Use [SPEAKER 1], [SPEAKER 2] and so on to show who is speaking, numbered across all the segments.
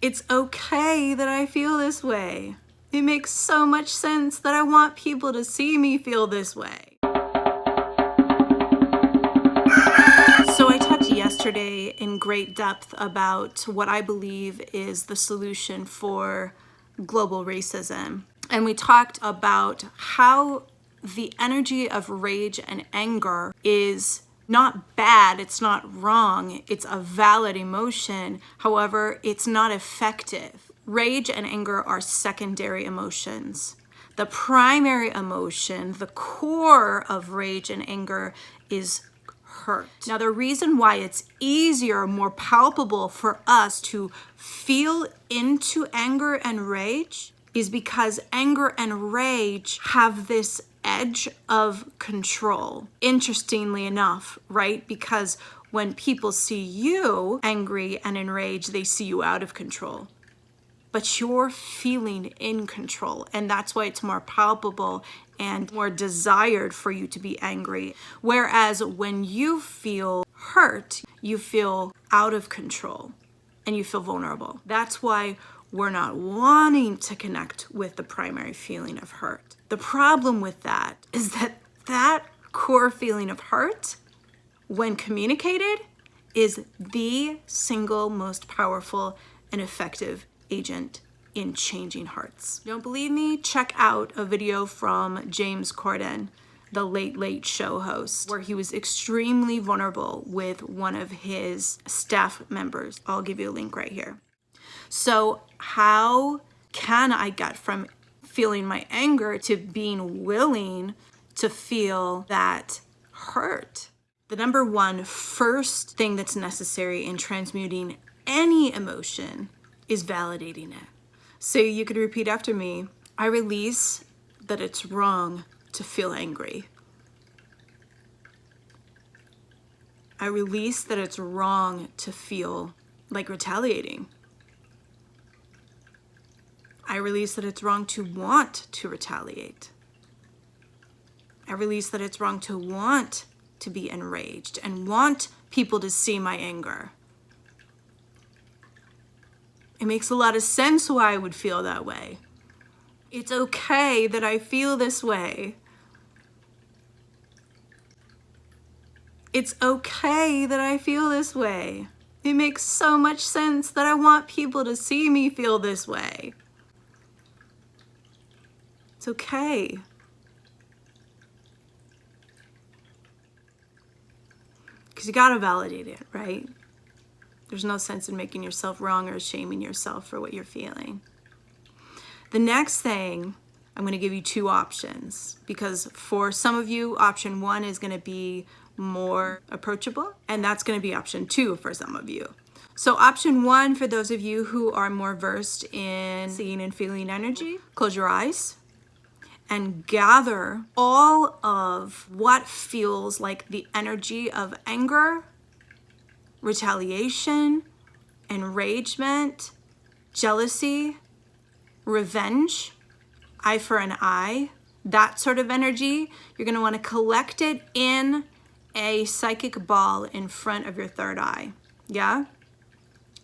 [SPEAKER 1] It's okay that I feel this way. It makes so much sense that I want people to see me feel this way. So I talked yesterday in great depth about what I believe is the solution for global racism. And we talked about how the energy of rage and anger is not bad, it's not wrong, it's a valid emotion. However, it's not effective. Rage and anger are secondary emotions. The primary emotion, the core of rage and anger, is hurt. Now, the reason why it's easier, more palpable for us to feel into anger and rage is because anger and rage have this edge of control. Interestingly enough, right? Because when people see you angry and enraged, they see you out of control. But you're feeling in control, and that's why it's more palpable and more desired for you to be angry. Whereas when you feel hurt, you feel out of control and you feel vulnerable. That's why we're not wanting to connect with the primary feeling of hurt. The problem with that is that that core feeling of hurt, when communicated, is the single most powerful and effective agent in changing hearts. Don't believe me? Check out a video from James Corden, the Late Late Show host, where he was extremely vulnerable with one of his staff members. I'll give you a link right here. So how can I get from feeling my anger to being willing to feel that hurt? The number one first thing that's necessary in transmuting any emotion is validating it. So you could repeat after me. I release that it's wrong to feel angry. I release that it's wrong to feel like retaliating. I release that it's wrong to want to retaliate. I release that it's wrong to want to be enraged and want people to see my anger. It makes a lot of sense why I would feel that way. It's okay that I feel this way. It's okay that I feel this way. It makes so much sense that I want people to see me feel this way. It's okay. Because you gotta validate it, right? There's no sense in making yourself wrong or shaming yourself for what you're feeling. The next thing, I'm going to give you two options, because for some of you, option one is going to be more approachable, and that's going to be option two for some of you. So option one, for those of you who are more versed in seeing and feeling energy, close your eyes and gather all of what feels like the energy of anger, retaliation, enragement, jealousy, revenge, eye for an eye, that sort of energy. You're going to want to collect it in a psychic ball in front of your third eye. Yeah?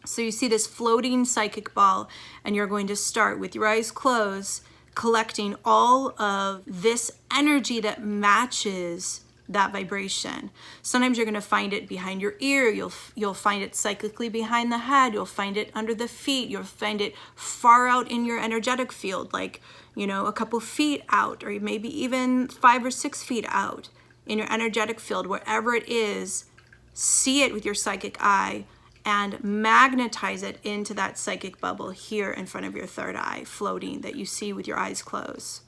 [SPEAKER 1] So you see this floating psychic ball, and you're going to start with your eyes closed, collecting all of this energy that matches that vibration. Sometimes you're going to find it behind your ear, you'll find it cyclically behind the head, you'll find it under the feet, you'll find it far out in your energetic field, like, a couple feet out, or maybe even 5 or 6 feet out in your energetic field. Wherever it is, see it with your psychic eye and magnetize it into that psychic bubble here in front of your third eye, floating, that you see with your eyes closed.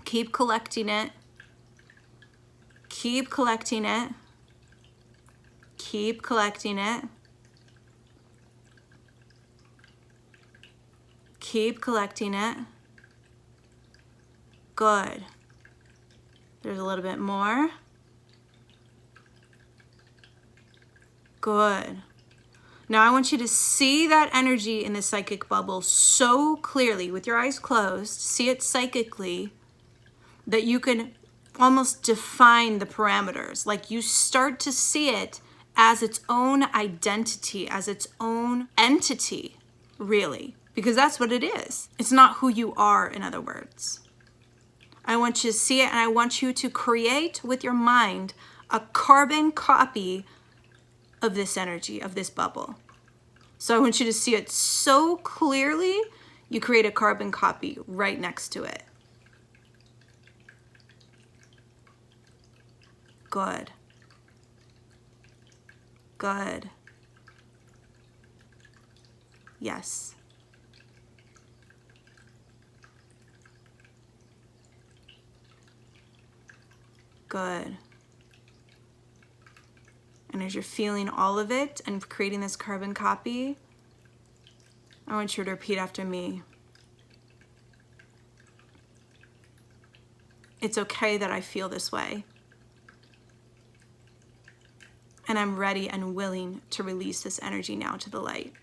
[SPEAKER 1] Keep collecting it. Keep collecting it. Keep collecting it. Keep collecting it. Good. There's a little bit more. Good. Now I want you to see that energy in the psychic bubble so clearly with your eyes closed, see it psychically, that you can almost define the parameters. Like you start to see it as its own identity, as its own entity, really, because that's what it is. It's not who you are, in other words. I want you to see it, and I want you to create with your mind a carbon copy of this energy, of this bubble. So I want you to see it so clearly, you create a carbon copy right next to it. Good. Good. Yes. Good. And as you're feeling all of it and creating this carbon copy, I want you to repeat after me. It's okay that I feel this way. And I'm ready and willing to release this energy now to the light.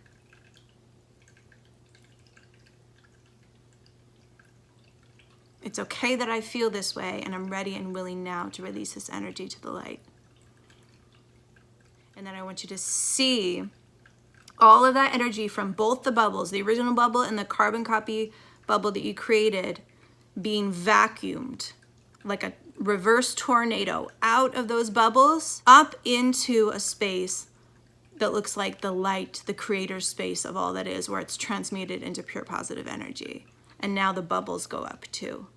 [SPEAKER 1] It's okay that I feel this way, and I'm ready and willing now to release this energy to the light. And then I want you to see all of that energy from both the bubbles, the original bubble and the carbon copy bubble that you created, being vacuumed like a reverse tornado out of those bubbles up into a space that looks like the light, the creator space of all that is, where it's transmuted into pure positive energy. And now the bubbles go up too.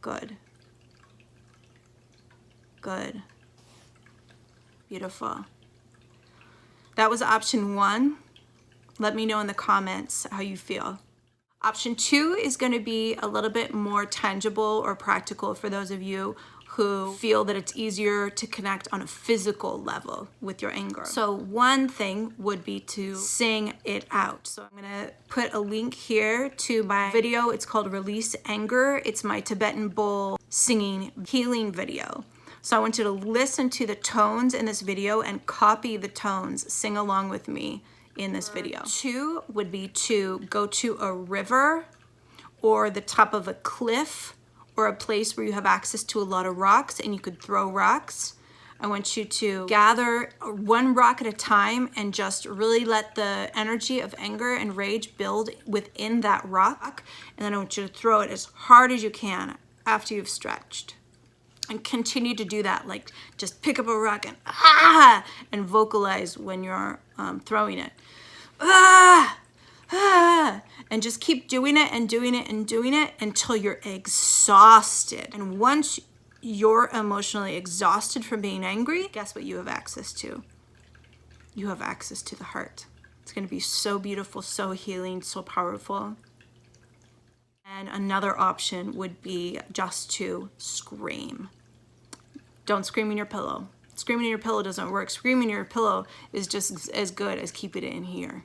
[SPEAKER 1] Good. Good. Beautiful. That was option 1. Let me know in the comments how you feel. Option 2 is going to be a little bit more tangible or practical for those of you who feel that it's easier to connect on a physical level with your anger. So one thing would be to sing it out. So I'm gonna put a link here to my video. It's called Release Anger. It's my Tibetan bowl singing healing video. So I want you to listen to the tones in this video and copy the tones, sing along with me in this video. 2 would be to go to a river or the top of a cliff or a place where you have access to a lot of rocks and you could throw rocks. I want you to gather one rock at a time and just really let the energy of anger and rage build within that rock. And then I want you to throw it as hard as you can after you've stretched. And continue to do that, like just pick up a rock and vocalize when you're throwing it. And just keep doing it and doing it and doing it until you're exhausted. And once you're emotionally exhausted from being angry, guess what you have access to? You have access to the heart. It's going to be so beautiful, so healing, so powerful. And another option would be just to scream. Don't scream in your pillow. Screaming in your pillow doesn't work. Screaming in your pillow is just as good as keeping it in here.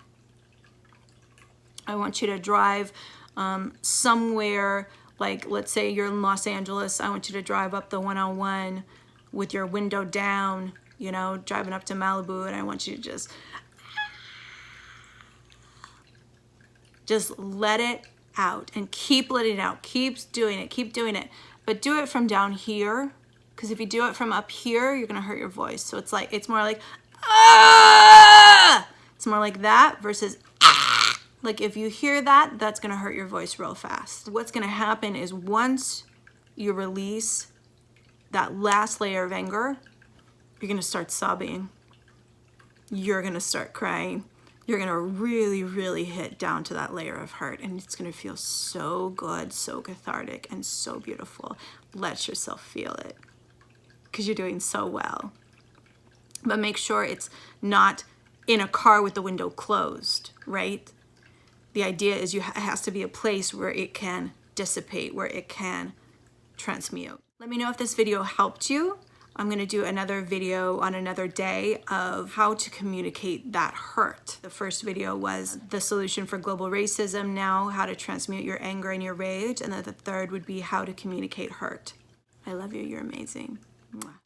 [SPEAKER 1] I want you to drive somewhere, like let's say you're in Los Angeles. I want you to drive up the 101 with your window down, you know, driving up to Malibu, and I want you to just let it out and keep letting it out. Keep doing it, but do it from down here, because if you do it from up here, you're gonna hurt your voice. So it's more like ah! It's more like that versus ah! Like if you hear that, that's gonna hurt your voice real fast. What's gonna happen is once you release that last layer of anger, you're gonna start sobbing. You're gonna start crying. You're gonna really, really hit down to that layer of heart, and it's gonna feel so good, so cathartic, and so beautiful. Let yourself feel it, because you're doing so well. But make sure it's not in a car with the window closed, right? The idea is it has to be a place where it can dissipate, where it can transmute. Let me know if this video helped you. I'm gonna do another video on another day of how to communicate that hurt. The first video was the solution for global racism, now how to transmute your anger and your rage, and then the third would be how to communicate hurt. I love you, you're amazing. Mwah.